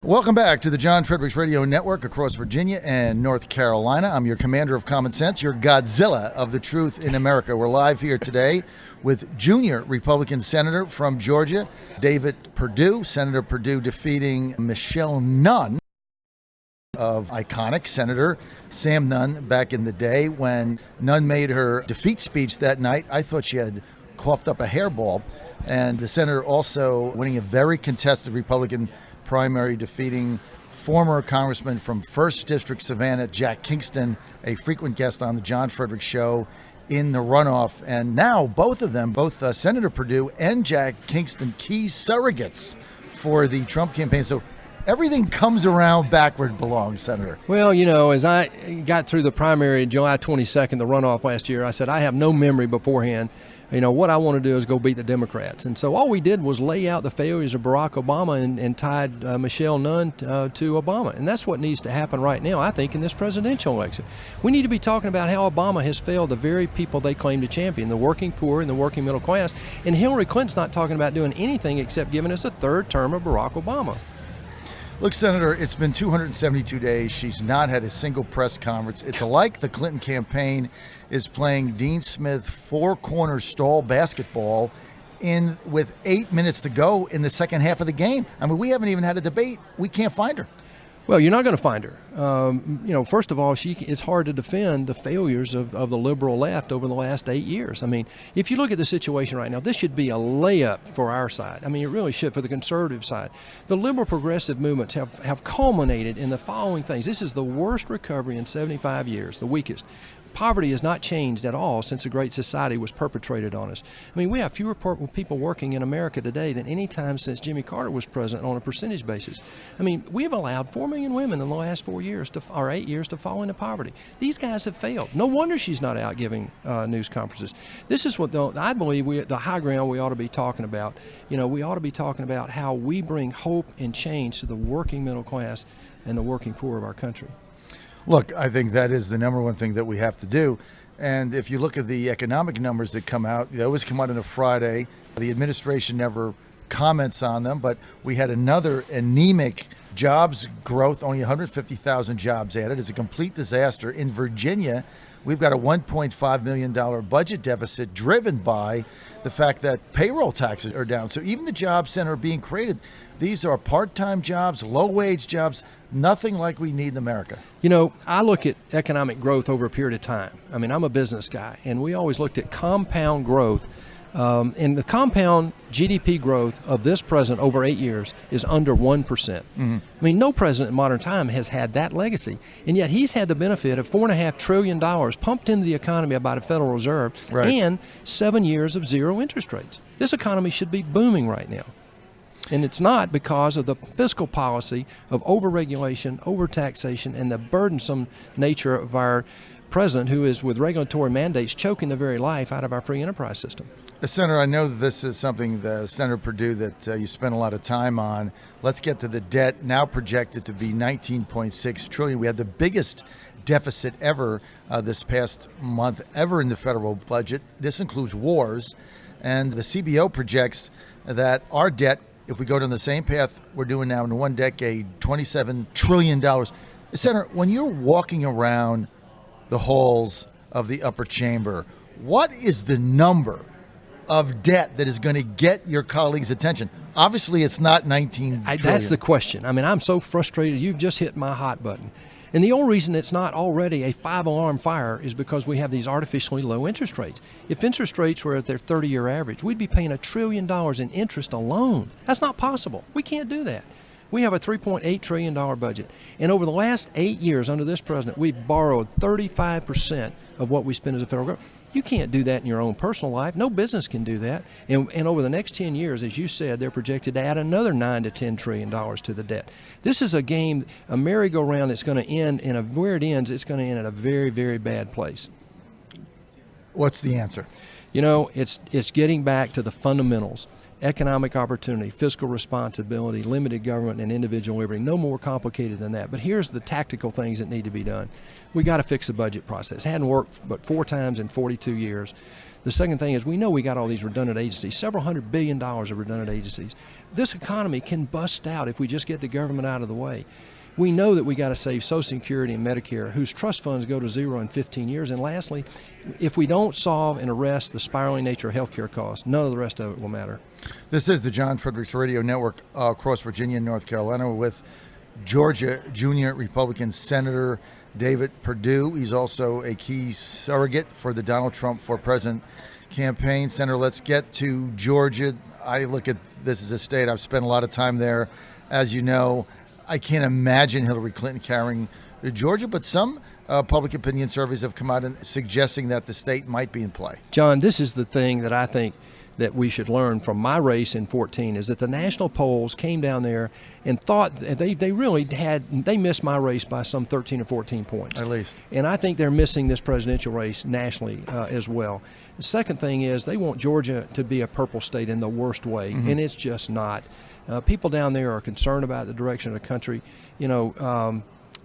Welcome back to the John Fredericks Radio Network across Virginia and North Carolina. I'm your commander of common sense, your Godzilla of the truth in America. We're live here today with junior Republican Senator from Georgia, David Perdue. Senator Perdue defeating Michelle Nunn of iconic Senator Sam Nunn back in the day. When Nunn made her defeat speech that night, I thought she had coughed up a hairball. And the senator also winning a very contested Republican primary, defeating former Congressman from 1st District Savannah, Jack Kingston, a frequent guest on the John Fredericks Show, in the runoff. And now both of them, Senator Perdue and Jack Kingston, key surrogates for the Trump campaign. So everything comes around backward belongs, Senator. Well, you know, as I got through the primary July 22nd, the runoff last year, I said I have no memory beforehand. You know, what I want to do is go beat the Democrats. And so all we did was lay out the failures of Barack Obama and tied Michelle Nunn to Obama. And that's what needs to happen right now, I think, in this presidential election. We need to be talking about how Obama has failed the very people they claim to champion, the working poor and the working middle class. And Hillary Clinton's not talking about doing anything except giving us a third term of Barack Obama. Look, Senator, it's been 272 days. She's not had a single press conference. It's like the Clinton campaign is playing Dean Smith four-corner stall basketball with 8 minutes to go in the second half of the game. I mean, we haven't even had a debate. We can't find her. Well, you're not going to find her. You know, first of all, it's hard to defend the failures of the liberal left over the last 8 years. I mean, if you look at the situation right now, this should be a layup for our side. I mean, it really should for the conservative side. The liberal progressive movements have culminated in the following things. This is the worst recovery in 75 years, the weakest. Poverty has not changed at all since the Great Society was perpetrated on us. I mean, we have fewer people working in America today than any time since Jimmy Carter was president on a percentage basis. I mean, we have allowed 4 million women in the last 8 years to fall into poverty. These guys have failed. No wonder she's not out giving news conferences. This is what I believe the high ground we ought to be talking about. You know, we ought to be talking about how we bring hope and change to the working middle class and the working poor of our country. Look, I think that is the number one thing that we have to do. And if you look at the economic numbers that come out, they always come out on a Friday. The administration never comments on them, but we had another anemic jobs growth, only 150,000 jobs added. It's a complete disaster. In Virginia, we've got a $1.5 million budget deficit driven by the fact that payroll taxes are down. So even the jobs that are being created, these are part-time jobs, low-wage jobs, nothing like we need in America. You know, I look at economic growth over a period of time. I mean, I'm a business guy, and we always looked at compound growth. And the compound GDP growth of this president over 8 years is under 1%. Mm-hmm. I mean, no president in modern time has had that legacy. And yet he's had the benefit of $4.5 trillion pumped into the economy by the Federal Reserve, right, and 7 years of zero interest rates. This economy should be booming right now. And it's not because of the fiscal policy of overregulation, overtaxation, and the burdensome nature of our president, who is, with regulatory mandates, choking the very life out of our free enterprise system. Senator, I know that this is something, Senator Perdue, that you spent a lot of time on. Let's get to the debt, now projected to be $19.6 trillion. We had the biggest deficit ever this past month, ever in the federal budget. This includes wars. And the CBO projects that our debt, if we go down the same path we're doing now in 1 decade, $27 trillion. Senator, when you're walking around the halls of the upper chamber, what is the number of debt that is going to get your colleagues' attention? Obviously, it's not 19 trillion. That's the question. I mean, I'm so frustrated. You've just hit my hot button. And the only reason it's not already a 5-alarm fire is because we have these artificially low interest rates. If interest rates were at their 30-year average, we'd be paying $1 trillion in interest alone. That's not possible. We can't do that. We have a $3.8 trillion budget. And over the last 8 years under this president, we've borrowed 35% of what we spend as a federal government. You can't do that in your own personal life. No business can do that. And over the next 10 years, as you said, they're projected to add another $9 to $10 trillion to the debt. This is a game, a merry-go-round that's going to end, and where it ends, it's going to end at a very, very bad place. What's the answer? You know, it's getting back to the fundamentals. Economic opportunity, fiscal responsibility, limited government, and individual liberty. No more complicated than that. But here's the tactical things that need to be done. We got to fix the budget process. It hadn't worked but 4 times in 42 years. The second thing is we know we got all these redundant agencies, several $100 billion of redundant agencies. This economy can bust out if we just get the government out of the way. We know that we got to save Social Security and Medicare, whose trust funds go to zero in 15 years. And lastly, if we don't solve and arrest the spiraling nature of healthcare costs, none of the rest of it will matter. This is the John Fredericks Radio Network across Virginia and North Carolina. We're with Georgia Junior Republican Senator David Perdue. He's also a key surrogate for the Donald Trump for President campaign. Senator, let's get to Georgia. I look at this as a state. I've spent a lot of time there. As you know, I can't imagine Hillary Clinton carrying Georgia, but some public opinion surveys have come out and suggesting that the state might be in play. John, this is the thing that I think that we should learn from my race in 14 is that the national polls came down there and thought they missed my race by some 13 or 14 points. At least. And I think they're missing this presidential race nationally as well. The second thing is they want Georgia to be a purple state in the worst way, and it's just not. People down there are concerned about the direction of the country.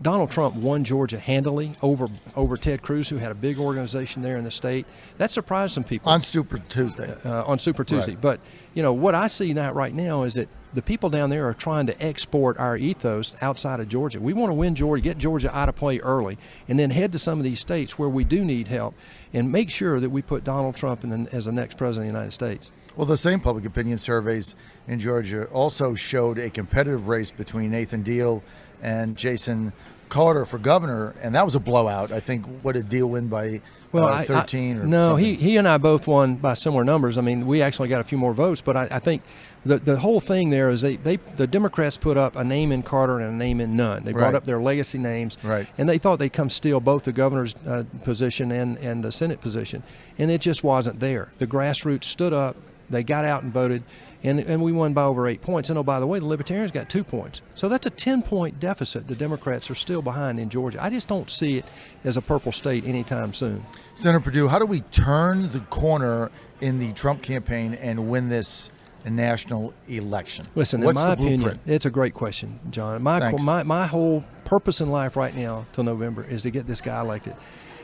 Donald Trump won Georgia handily over Ted Cruz, who had a big organization there in the state. That surprised some people. On Super Tuesday. Right. But, what I see right now is that the people down there are trying to export our ethos outside of Georgia. We want to win Georgia, get Georgia out of play early, and then head to some of these states where we do need help and make sure that we put Donald Trump as the next president of the United States. Well, the same public opinion surveys in Georgia also showed a competitive race between Nathan Deal and Jason Carter for governor, and that was a blowout. I think, what did Deal win by 13? No, he and I both won by similar numbers. I mean, we actually got a few more votes, but I think the whole thing there is the Democrats put up a name in Carter and a name in Nunn. They brought up their legacy names, and they thought they'd come steal both the governor's position and the Senate position, and it just wasn't there. The grassroots stood up. They got out and voted, and we won by over 8 points. And, oh, by the way, the Libertarians got 2 points. So that's a 10-point deficit the Democrats are still behind in Georgia. I just don't see it as a purple state anytime soon. Senator Perdue, how do we turn the corner in the Trump campaign and win this national election? Listen, what's in my the blueprint? opinion, it's a great question, John. My whole purpose in life right now till November is to get this guy elected.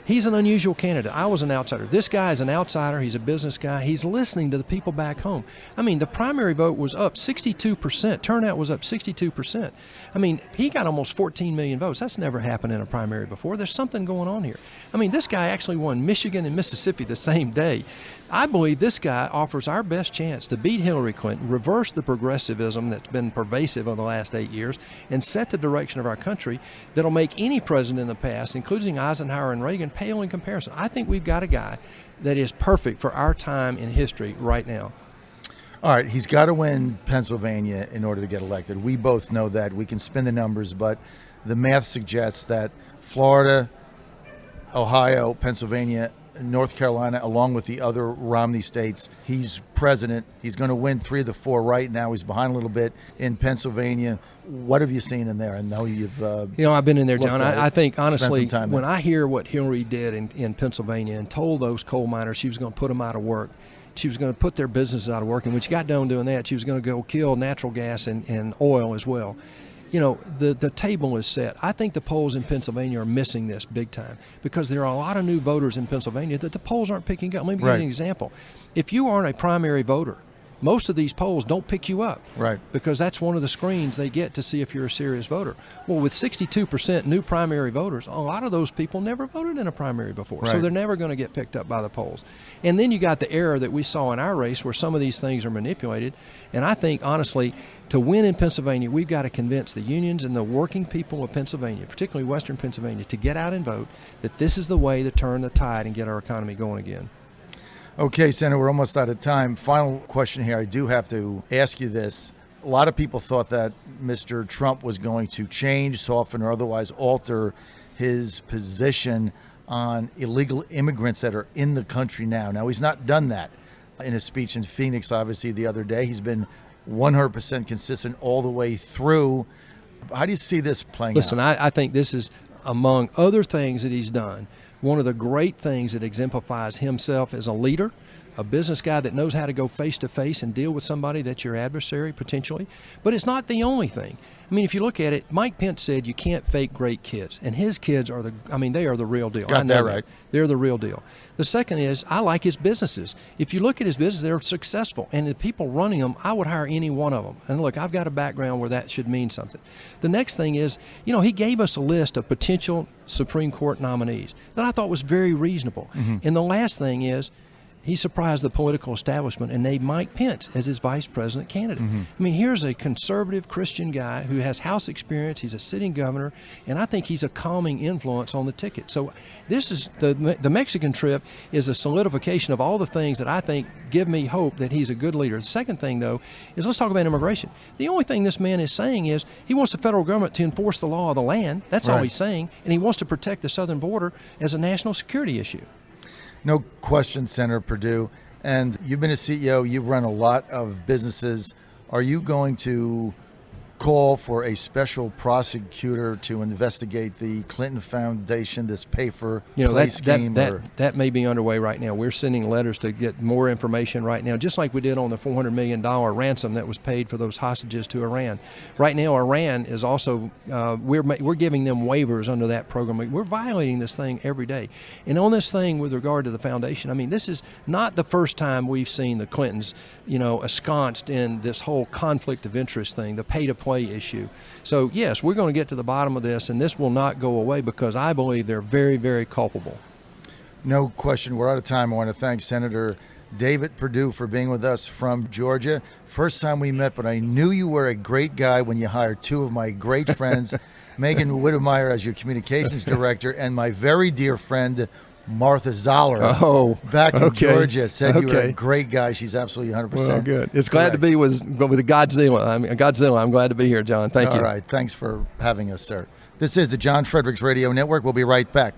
He's an unusual candidate. I was an outsider. This guy is an outsider. He's a business guy. He's listening to the people back home. I mean, the primary vote was up 62%. Turnout was up 62%. I mean, he got almost 14 million votes. That's never happened in a primary before. There's something going on here. I mean, this guy actually won Michigan and Mississippi the same day. I believe this guy offers our best chance to beat Hillary Clinton, reverse the progressivism that's been pervasive over the last 8 years, and set the direction of our country that'll make any president in the past, including Eisenhower and Reagan, pale in comparison. I think we've got a guy that is perfect for our time in history right now. All right, he's got to win Pennsylvania in order to get elected. We both know that. We can spin the numbers, but the math suggests that Florida, Ohio, Pennsylvania, North Carolina, along with the other Romney states, he's president. He's going to win 3 of the 4 right now. He's behind a little bit in Pennsylvania. What have you seen in there? I know you've I've been in there, John. I think, honestly, when there. I hear what Hillary did in Pennsylvania and told those coal miners she was going to put them out of work, she was going to put their businesses out of work, and when she got done doing that, she was going to go kill natural gas and oil as well. The table is set. I think the polls in Pennsylvania are missing this big time because there are a lot of new voters in Pennsylvania that the polls aren't picking up. Let me give you an example. If you aren't a primary voter, most of these polls don't pick you up. Right. Because that's one of the screens they get to see if you're a serious voter. Well, with 62% new primary voters, a lot of those people never voted in a primary before. Right. So they're never going to get picked up by the polls. And then you got the error that we saw in our race where some of these things are manipulated. And I think, honestly, to win in Pennsylvania, we've got to convince the unions and the working people of Pennsylvania, particularly Western Pennsylvania, to get out and vote, that this is the way to turn the tide and get our economy going again. Okay, Senator, we're almost out of time. Final question here. I do have to ask you this. A lot of people thought that Mr. Trump was going to change, soften, or otherwise alter his position on illegal immigrants that are in the country now. Now, he's not done that in a speech in Phoenix, obviously, the other day. He's been 100% consistent all the way through. How do you see this playing out? Listen, I think this is, among other things that he's done, one of the great things that exemplifies himself as a leader, a business guy that knows how to go face to face and deal with somebody that's your adversary potentially. But it's not the only thing. I mean, if you look at it, Mike Pence said you can't fake great kids, and his kids are they are the real deal. Got I know that right. They're the real deal. The second is, I like his businesses. If you look at his business, they're successful, and the people running them, I would hire any one of them. And look, I've got a background where that should mean something. The next thing is, he gave us a list of potential Supreme Court nominees that I thought was very reasonable. Mm-hmm. And the last thing is, he surprised the political establishment and named Mike Pence as his vice president candidate. Mm-hmm. I mean, here's a conservative Christian guy who has House experience. He's a sitting governor, and I think he's a calming influence on the ticket. So this is the Mexican trip is a solidification of all the things that I think give me hope that he's a good leader. The second thing, though, is let's talk about immigration. The only thing this man is saying is he wants the federal government to enforce the law of the land. That's all he's saying, and he wants to protect the southern border as a national security issue. No question, Senator Perdue. And you've been a CEO. You've run a lot of businesses. Are you going to call for a special prosecutor to investigate the Clinton Foundation, this pay-for-play scheme? That may be underway right now. We're sending letters to get more information right now, just like we did on the $400 million ransom that was paid for those hostages to Iran. Right now, Iran is also, we're giving them waivers under that program. We're violating this thing every day. And on this thing with regard to the foundation, I mean, this is not the first time we've seen the Clintons, ensconced in this whole conflict of interest thing, the pay-to-play issue. So yes, we're going to get to the bottom of this, and this will not go away because I believe they're very, very culpable. No question. We're out of time. I want to thank Senator David Perdue for being with us from Georgia. First time we met, but I knew you were a great guy when you hired two of my great friends, Megan Whittemeyer as your communications director, and my very dear friend Martha Zoller back in Georgia said you were a great guy. She's absolutely 100%. Well, good. It's glad to be with Godzilla. I'm glad to be here, John. Thank you. All right. Thanks for having us, sir. This is the John Fredericks Radio Network. We'll be right back.